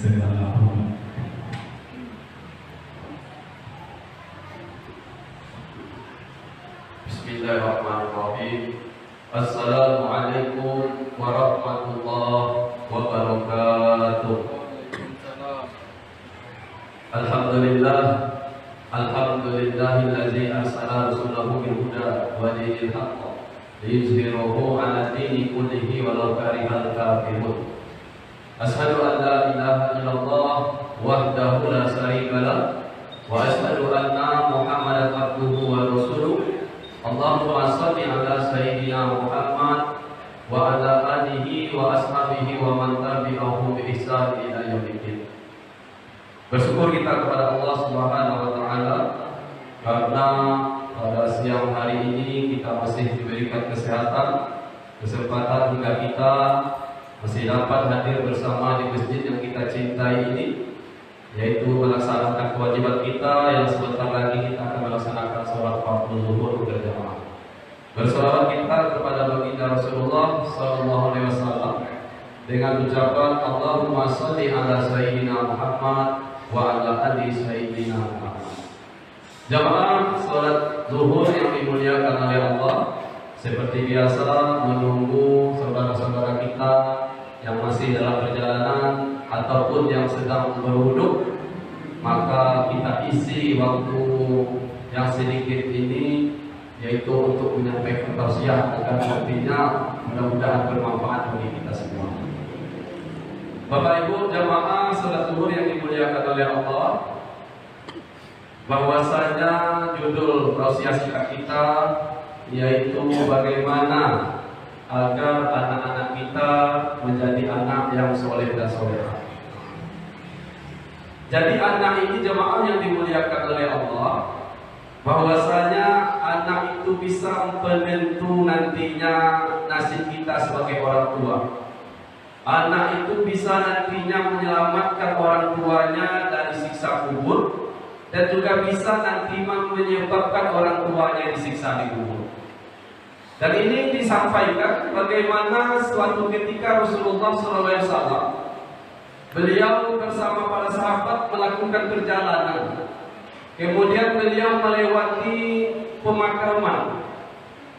segala hormat. Bismillahirrahmanirrahim. Assalamualaikum warahmatullahi wabarakatuh. Alhamdulillahillazi arsala rasulahu bil huda wa dinil haqq liyuzhirahu 'ala dini kullihi walau karihal kafirun. Asyhadu an la ilaha illallah wahdahu la syarika lah wa asyhadu anna Muhammadan abduhu wa rasuluh. Allahumma shalli ala sayyidina Muhammad wa ala alihi wa ashabihi wa man tabi'ahu bi ihsan ila yaumil. Bersyukur kita kepada Allah Subhanahu wa taala karena pada siang hari ini kita masih diberikan kesehatan, kesempatan hingga kita masih dapat hadir bersama di masjid yang kita cintai ini, yaitu melaksanakan kewajiban kita yang sebentar lagi kita akan melaksanakan sholat fardhu zuhur berjamaah. Bersolawat kita kepada baginda Rasulullah sallallahu alaihi wasallam dengan ucapan Allahumma shalli ala sayyidina Muhammad wa ala ali sayyidina Muhammad. Jamaah sholat zuhur yang dimuliakan oleh Allah, seperti biasa menunggu saudara-saudara kita yang masih dalam perjalanan ataupun yang sedang berwudhu, maka kita isi waktu yang sedikit ini yaitu untuk menyampaikan tausiah agar nantinya mudah-mudahan bermanfaat bagi kita semua. Bapak Ibu jamaah salat zuhur yang dimuliakan oleh Allah, bahwasanya judul tausiah kita yaitu bagaimana agar anak-anak kita menjadi anak yang soleh dan solehah. Jadi anak ini jemaah yang dimuliakan oleh Allah, bahwasanya anak itu bisa penentu nantinya nasib kita sebagai orang tua. Anak itu bisa nantinya menyelamatkan orang tuanya dari siksa kubur, dan juga bisa nanti menyebabkan orang tuanya disiksa di kubur. Dan ini disampaikan bagaimana suatu ketika Rasulullah SAW beliau bersama para sahabat melakukan perjalanan. Kemudian beliau melewati pemakaman.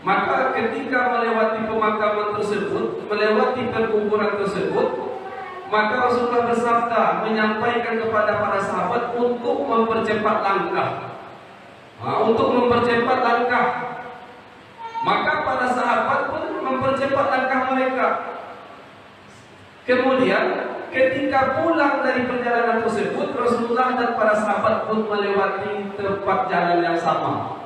Maka ketika melewati pemakaman tersebut, melewati perkuburan tersebut, maka Rasulullah bersabda menyampaikan kepada para sahabat untuk mempercepat langkah. Untuk mempercepat langkah. Maka para sahabat pun mempercepat langkah mereka. Kemudian ketika pulang dari perjalanan tersebut, Rasulullah dan para sahabat pun melewati tempat jalan yang sama.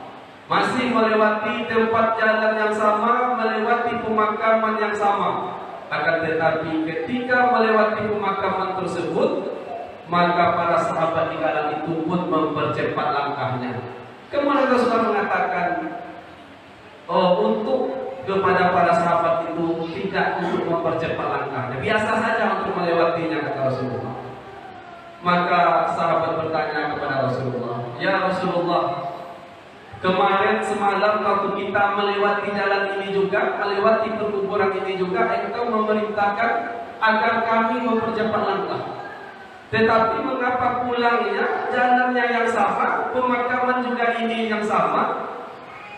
Masih melewati tempat jalan yang sama, melewati pemakaman yang sama. Akan tetapi ketika melewati pemakaman tersebut, maka para sahabat di kala itu pun mempercepat langkahnya. Kemudian Rasulullah mengatakan, untuk kepada para sahabat itu tidak untuk mempercepat langkahnya, biasa saja untuk melewatinya, kata Rasulullah. Maka sahabat bertanya kepada Rasulullah, ya Rasulullah, kemarin semalam waktu kita melewati jalan ini juga, melewati perkuburan ini juga, engkau memerintahkan agar kami mempercepat langkah. Tetapi mengapa pulangnya jalannya yang sama, pemakaman juga ini yang sama,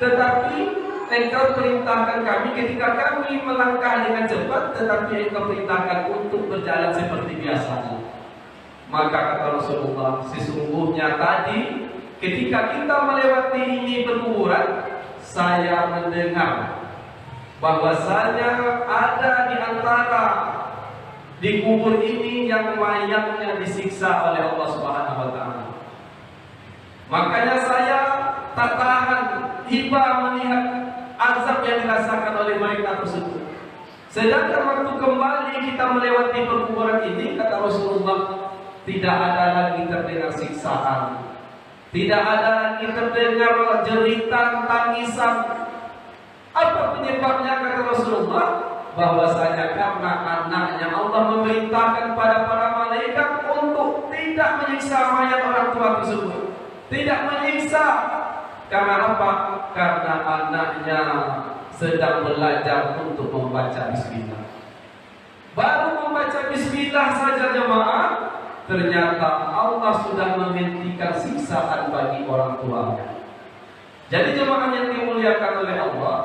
tetapi engkau perintahkan kami ketika kami melangkah dengan cepat, tetapi engkau perintahkan untuk berjalan seperti biasanya. Maka kata Rasulullah, sesungguhnya tadi ketika kita melewati ini perkuburan, saya mendengar bahwasanya ada di antara di kubur ini yang mayatnya disiksa oleh Allah Subhanahu wa taala. Makanya saya tak tahan tiba melihat azab yang dirasakan oleh mereka tersebut. Sedangkan waktu kembali kita melewati perkuburan ini, kata Rasulullah, tidak ada lagi terdengar siksaan, tidak ada lagi terdengar jeritan, tangisan. Apa penyebabnya, kata Rasulullah? Bahwasanya karena anaknya Allah memerintahkan pada para malaikat untuk tidak menyiksa mayat orang tua tersebut. Tidak menyiksa. Karena apa? Karena anaknya sedang belajar untuk membaca bismillah. Baru membaca bismillah saja jemaah, ternyata Allah sudah menghentikan siksaan bagi orang tuanya. Jadi jemaah yang dimuliakan oleh Allah,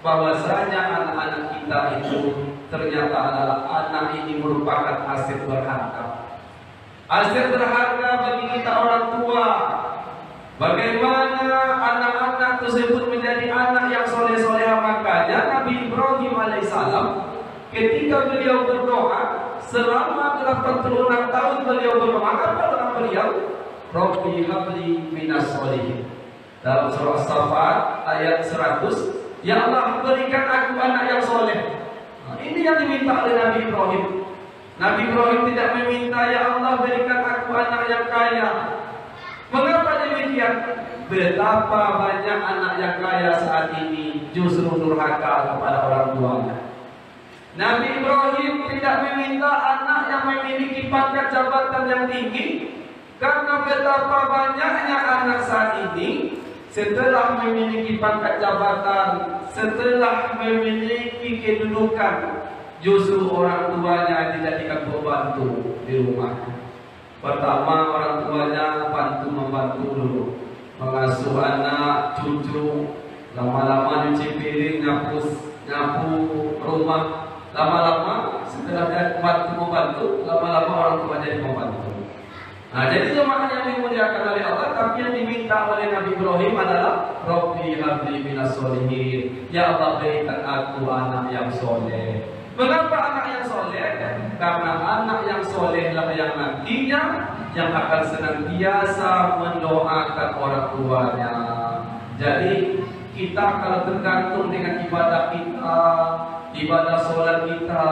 bahwasanya anak-anak kita itu ternyata adalah anak ini merupakan aset berharga. Aset berharga bagi kita orang tua. Bagaimana anak-anak tersebut menjadi anak yang soleh-soleh, makanya Nabi Ibrahim alaihissalam ketika beliau berdoa selama 86 tahun beliau berdoa, apa doa beliau? Rabbi habli minas solihin. Dalam surah As-Saffat ayat 100, ya Allah berikan aku anak yang soleh. Nah, ini yang diminta oleh Nabi Ibrahim. Nabi Ibrahim tidak meminta ya Allah berikan aku anak yang kaya. Mengapa demikian? Betapa banyak anak yang kaya saat ini justru durhaka kepada orang tuanya. Nabi Ibrahim tidak meminta anak yang memiliki pangkat jabatan yang tinggi, karena betapa banyaknya anak saat ini setelah memiliki pangkat jabatan, setelah memiliki kedudukan, justru orang tuanya dijadikan pembantu di rumah. Pertama, orang tuanya membantu dulu, mengasuh anak, cucu, lama-lama nyuci piring, nyapu rumah, lama-lama setelah dia membantu, lama-lama orang tua jadi membantu. Nah, jadi jemaah yang dimuliakan oleh Allah, tapi yang diminta oleh Nabi Ibrahim adalah Rabbi habli minas solihin. Ya Allah berikan aku anak yang soleh. Mengapa anak yang soleh? Karena anak yang soleh lah yang nantinya yang akan senantiasa mendoakan orang tuanya. Jadi kita kalau tergantung dengan ibadah kita, ibadah sholat kita,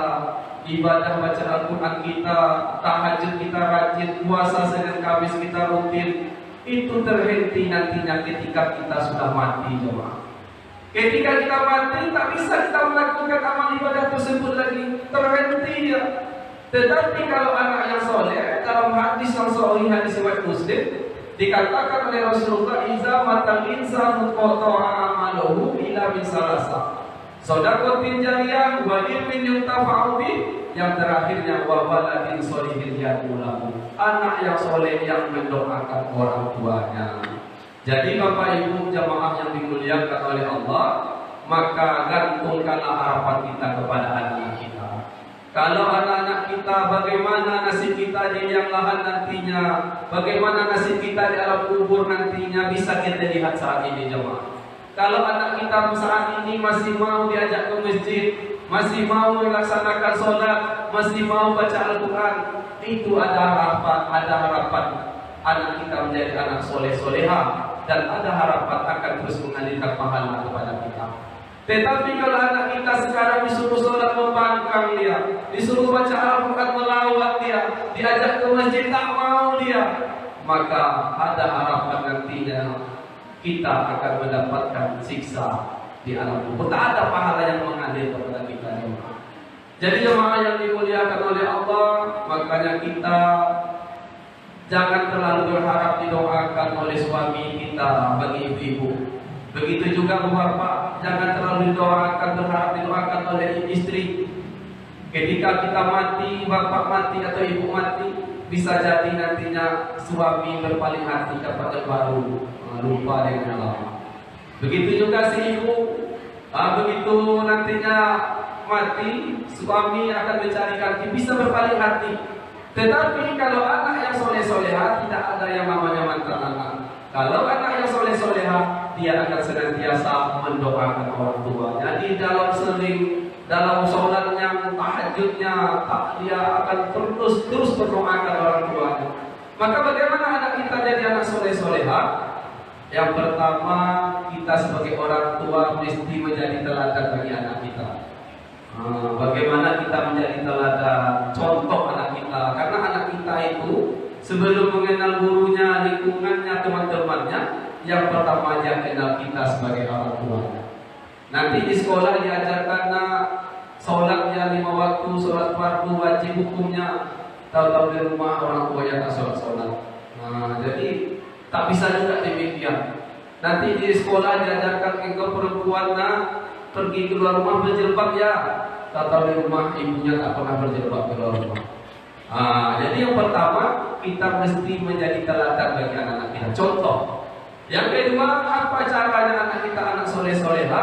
ibadah baca Al-Quran kita, tahajud kita rajin, puasa Senin Kamis kita rutin, itu terhenti nantinya ketika kita sudah mati, jemaah. Ketika kita mati, tak bisa kita melakukan amal ibadah tersebut lagi, terhenti dia. Tetapi kalau anak yang soleh, dalam hadis yang sahih, hadis riwayat Muslim, dikatakan oleh Rasulullah, iza matal insanu qata'a amaluhu ila min salasa. Shadaqatin jariyah wa ilmin yuntafa'u bih, yang terakhirnya wa waladin sholihin yad'u lahu. Anak yang soleh yang mendoakan orang tuanya. Jadi Bapak Ibu jamaah yang dimuliakan oleh Allah, maka gantungkanlah harapan kita kepada anak-anak kita. Kalau anak-anak kita, bagaimana nasib kita di liang lahat nantinya, bagaimana nasib kita di alam kubur nantinya, bisa kita lihat saat ini jemaah. Kalau anak kita saat ini masih mau diajak ke masjid, masih mau melaksanakan sholat, masih mau baca Al-Quran, itu ada harapan anak kita menjadi anak soleh-soleha, dan ada harapan akan terus mengalirkan pahala kepada kita. Tetapi kalau anak kita sekarang disuruh sholat membangkang dia, disuruh baca Al-Quran melawat dia, diajak ke masjid tak mau dia, maka ada harapan nantinya kita akan mendapatkan siksa di alam kubur. Tak ada pahala yang mengalir kepada kita jemaah. Jadi jemaah yang dimuliakan oleh Allah, makanya kita jangan terlalu berharap didoakan oleh suami kita bagi ibu-ibu. Begitu juga bapak, jangan terlalu berharap didoakan oleh istri. Ketika kita mati, bapak mati atau ibu mati, bisa jadi nantinya suami berpaling hati kepada baru, lupa dengan lama. Begitu juga si ibu, begitu nantinya mati, suami akan mencari ganti, bisa berpaling hati. Tetapi kalau anak yang soleh-soleha, tidak ada yang namanya mantan anak. Kalau anak yang soleh-soleha, dia akan senantiasa mendoakan orang tua. Jadi dalam sholatnya, tahajudnya, dia akan terus berdoakan orang tuanya. Maka bagaimana anak kita jadi anak soleh-soleha? Yang pertama, kita sebagai orang tua mesti menjadi teladan bagi anak kita. Bagaimana kita menjadi teladan, contoh anak kita. Karena anak kita itu sebelum mengenal gurunya, lingkungannya, teman-temannya, yang pertama dia kenal kita sebagai orang tuanya. Nanti di sekolah diajarkan sholatnya 5 waktu, sholat fardu wajib hukumnya. Tahu-tahu di rumah orang tuanya tak sholat. Jadi tak bisa juga demikian. Nanti di sekolah diajarkan engkau perempuan pergi keluar rumah berjilbab ya. Tak tahu di rumah ibunya tak pernah berjilbab keluar rumah. Jadi yang pertama, kita mesti menjadi teladan bagi anak-anak kita. Contoh. Yang kedua, apa caranya anak kita anak soleh-soleha?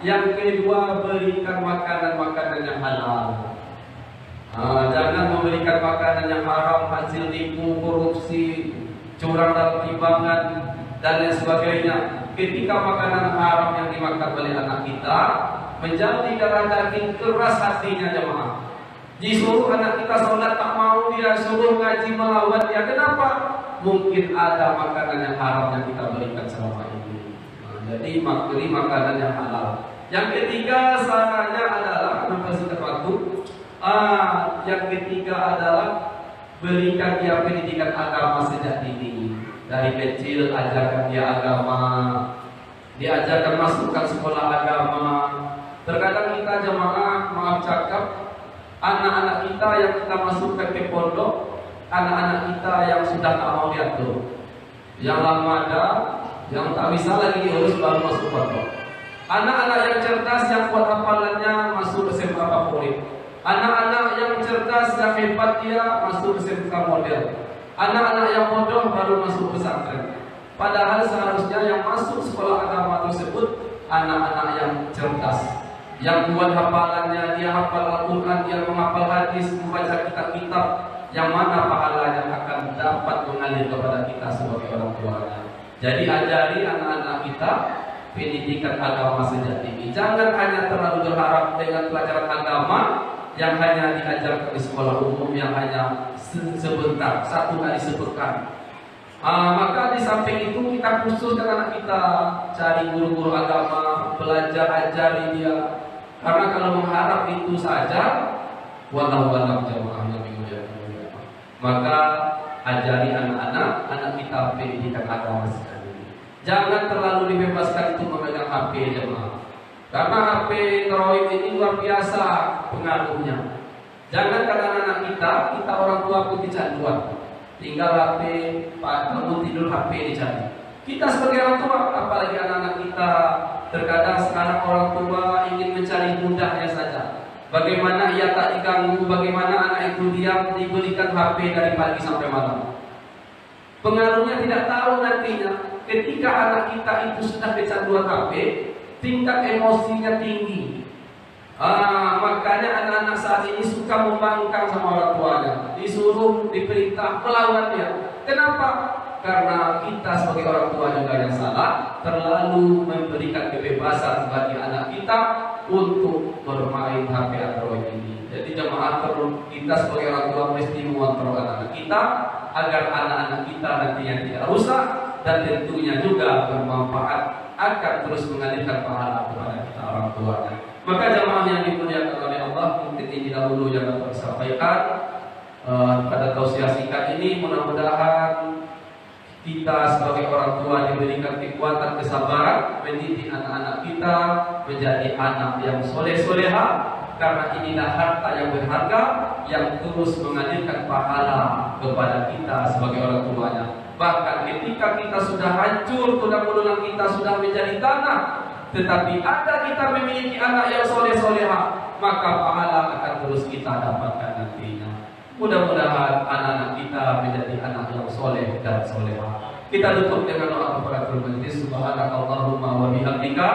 Yang kedua, berikan makanan-makanan yang halal. Jangan memberikan makanan yang haram, hasil tipu, korupsi, curang dalam timbangan, dan lain sebagainya. Ketika makanan haram yang dimakan oleh anak kita menjadi darah daging, keras hatinya jemaah. Disuruh anak kita sholat tak mau dia, suruh ngaji melawan dia. Kenapa? Mungkin ada makanan yang haram yang kita berikan selama ini. Jadi beri makanan yang halal. Yang ketiga sarannya adalah yang ketiga adalah berikan dia pendidikan agama sejak dini. Dari kecil ajarkan dia agama, diajarkan masukkan sekolah agama. Terkadang kita jemaah maaf cakap, anak-anak kita yang kita masukkan ke pondok, anak-anak kita yang sudah tak mau diatur, yang lama ada, yang tak bisa lagi diurus baru masuk pondok. Anak-anak yang cerdas yang kuat hafalannya masuk SMA favorit. Anak-anak yang cerdas yang hebat dia masuk SMK model. Anak-anak yang bodoh baru masuk pesantren. Padahal seharusnya yang masuk sekolah agama tersebut anak-anak yang cerdas, yang buat hafalannya, dia hafal Al-Quran, dia menghafal hadis, membaca kitab-kitab, yang mana pahalanya akan dapat mengalir kepada kita sebagai orang tuanya. Jadi ajari anak-anak kita pendidikan agama sejak dini. Jangan hanya terlalu berharap dengan pelajaran agama yang hanya diajarkan di sekolah umum, yang hanya sebentar, satu kali sepekan. Maka di samping itu kita khususkan anak kita, cari guru-guru agama, belajar ajari dia. Karena kalau mengharap itu saja, wallahu a'lam jamaah yang dimuliakan. Maka ajari anak kita pendidikan agama sekali. Jangan terlalu dibebaskan itu memegang HP jemaah. Karena HP Android ini luar biasa pengaruhnya. Jangan kata anak kita orang tua pun kecanduan. Tinggal HP, bangun tidur HP dicari. Kita sebagai orang tua, apalagi anak-anak kita, terkadang sekarang orang tua ingin mencari mudahnya saja. Bagaimana ia tak diganggu, bagaimana anak itu diam diberikan HP dari pagi sampai malam. Pengaruhnya tidak tahu nantinya. Ketika anak kita itu sudah kecanduan HP, tingkat emosinya tinggi. Makanya anak-anak saat ini suka membangkang sama orang tuanya, disuruh, diperintah melawan dia. Kenapa? Karena kita sebagai orang tua juga yang salah, terlalu memberikan kebebasan bagi anak kita untuk bermain HP Android ini. Jadi jemaah perlu kita sebagai orang tua mesti mengontrol anak-anak kita agar anak-anak kita nantinya tidak rusak dan tentunya juga bermanfaat, akan terus mengalirkan pahala kepada kita orang tuanya. Maka jemaah yang dimuliakan oleh Allah, mungkin ini dahulu yang dapat disampaikan pada tausiah singkat ini. Mudah-mudahan kita sebagai orang tua diberikan kekuatan kesabaran mendidik anak-anak kita menjadi anak yang soleh-soleha, karena inilah harta yang berharga yang terus mengalirkan pahala kepada kita sebagai orang tuanya. Bahkan ketika kita sudah hancur, tulang-tulang kita sudah menjadi tanah, tetapi ada kita memiliki anak yang soleh-soleha, maka pahala akan terus kita dapatkan nantinya. Mudah-mudahan anak-anak kita menjadi anak yang soleh dan soleha. Kita tutup dengan doa kepada majlis. Subhanakallahumma wa bihamdika,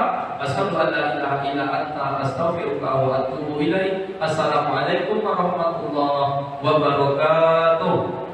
asyhadu an la ilaha illa anta, astaghfiruka wa atubu ilaik. Assalamualaikum warahmatullahi wabarakatuh.